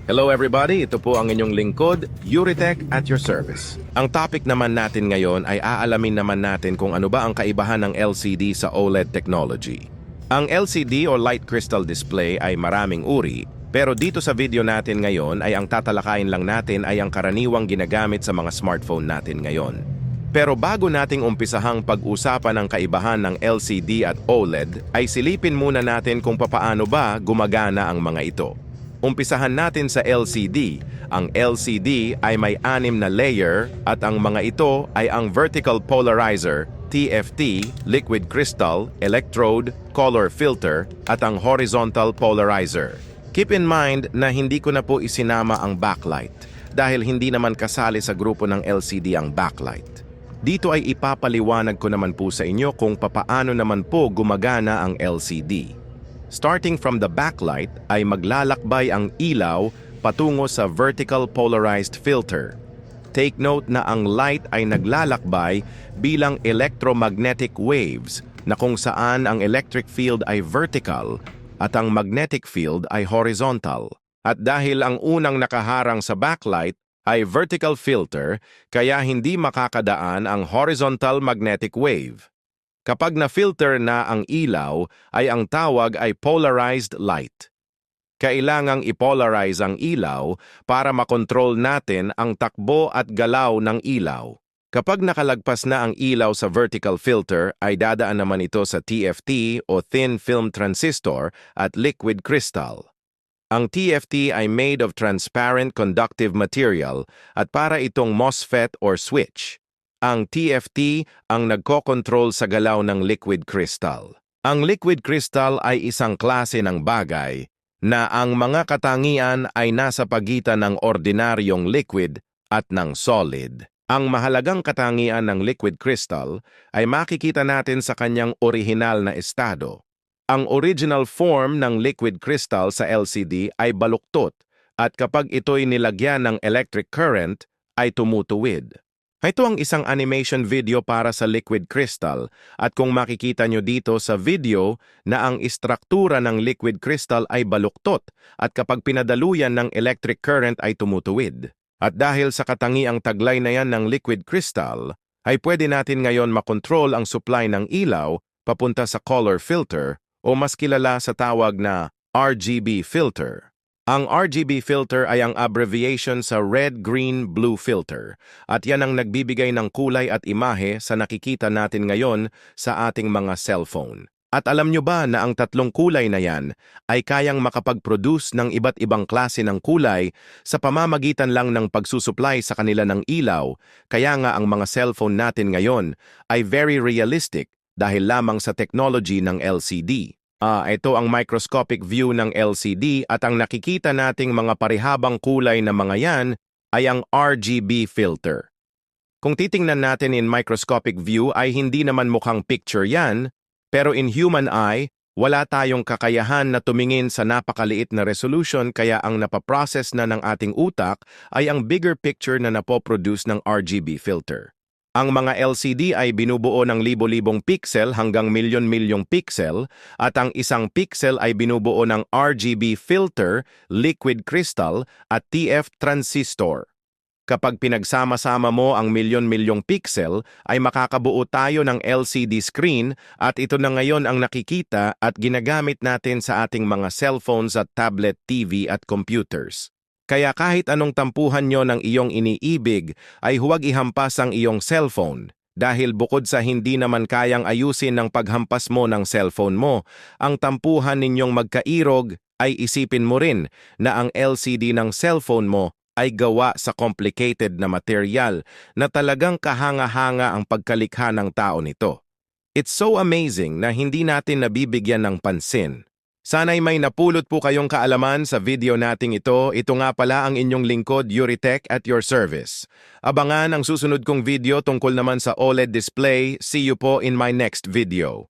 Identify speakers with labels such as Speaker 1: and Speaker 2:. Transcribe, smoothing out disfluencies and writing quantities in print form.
Speaker 1: Hello everybody, ito po ang inyong lingkod, Euritech at your service. Ang topic naman natin ngayon ay aalamin naman natin kung ano ba ang kaibahan ng LCD sa OLED technology. Ang LCD o Light Crystal Display ay maraming uri, pero dito sa video natin ngayon ay ang tatalakayin lang natin ay ang karaniwang ginagamit sa mga smartphone natin ngayon. Pero bago nating umpisahang pag-usapan ang kaibahan ng LCD at OLED, ay silipin muna natin kung papaano ba gumagana ang mga ito. Umpisahan natin sa LCD. Ang LCD ay may 6 na layer at ang mga ito ay ang Vertical Polarizer, TFT, Liquid Crystal, Electrode, Color Filter at ang Horizontal Polarizer. Keep in mind na hindi ko na po isinama ang backlight dahil hindi naman kasali sa grupo ng LCD ang backlight. Dito ay ipapaliwanag ko naman po sa inyo kung papaano naman po gumagana ang LCD. Starting from the backlight ay maglalakbay ang ilaw patungo sa vertical polarized filter. Take note na ang light ay naglalakbay bilang electromagnetic waves na kung saan ang electric field ay vertical at ang magnetic field ay horizontal. At dahil ang unang nakaharang sa backlight ay vertical filter, kaya hindi makakadaan ang horizontal magnetic wave. Kapag na-filter na ang ilaw, ay ang tawag ay polarized light. Kailangang ipolarize ang ilaw para makontrol natin ang takbo at galaw ng ilaw. Kapag nakalagpas na ang ilaw sa vertical filter, ay dadaan naman ito sa TFT o Thin Film Transistor at Liquid Crystal. Ang TFT ay made of transparent conductive material at para itong MOSFET or switch. Ang TFT ang nagkokontrol sa galaw ng liquid crystal. Ang liquid crystal ay isang klase ng bagay na ang mga katangian ay nasa pagitan ng ordinaryong liquid at ng solid. Ang mahalagang katangian ng liquid crystal ay makikita natin sa kanyang orihinal na estado. Ang original form ng liquid crystal sa LCD ay baluktot at kapag ito'y nilagyan ng electric current ay tumutuwid. Ito ang isang animation video para sa liquid crystal at kung makikita nyo dito sa video na ang istruktura ng liquid crystal ay baluktot at kapag pinadaluyan ng electric current ay tumutuwid. At dahil sa katangiang taglay na yan ng liquid crystal, ay pwede natin ngayon makontrol ang supply ng ilaw papunta sa color filter o mas kilala sa tawag na RGB filter. Ang RGB filter ay ang abbreviation sa red, green, blue filter at yan ang nagbibigay ng kulay at imahe sa nakikita natin ngayon sa ating mga cellphone. At alam nyo ba na ang tatlong kulay na yan ay kayang makapag-produce ng iba't ibang klase ng kulay sa pamamagitan lang ng pagsusupply sa kanila ng ilaw, kaya nga ang mga cellphone natin ngayon ay very realistic dahil lamang sa technology ng LCD. Ito ang microscopic view ng LCD at ang nakikita nating mga parihabang kulay na mga yan ay ang RGB filter. Kung titingnan natin in microscopic view ay hindi naman mukhang picture yan, pero in human eye, wala tayong kakayahan na tumingin sa napakaliit na resolution kaya ang napaprocess na ng ating utak ay ang bigger picture na napoproduce ng RGB filter. Ang mga LCD ay binubuo ng libo-libong pixel hanggang milyon-milyong pixel at ang isang pixel ay binubuo ng RGB filter, liquid crystal at TF transistor. Kapag pinagsama-sama mo ang milyon-milyong pixel ay makakabuo tayo ng LCD screen at ito na ngayon ang nakikita at ginagamit natin sa ating mga cellphones at tablet, TV at computers. Kaya kahit anong tampuhan nyo ng iyong iniibig ay huwag ihampas ang iyong cellphone dahil bukod sa hindi naman kayang ayusin ng paghampas mo ng cellphone mo, ang tampuhan ninyong magkairog ay isipin mo rin na ang LCD ng cellphone mo ay gawa sa complicated na material na talagang kahanga-hanga ang pagkalikha ng tao nito. It's so amazing na hindi natin nabibigyan ng pansin. Sana'y may napulot po kayong kaalaman sa video nating ito. Ito nga pala ang inyong lingkod, Euritech at your service. Abangan ang susunod kong video tungkol naman sa OLED display. See you po in my next video.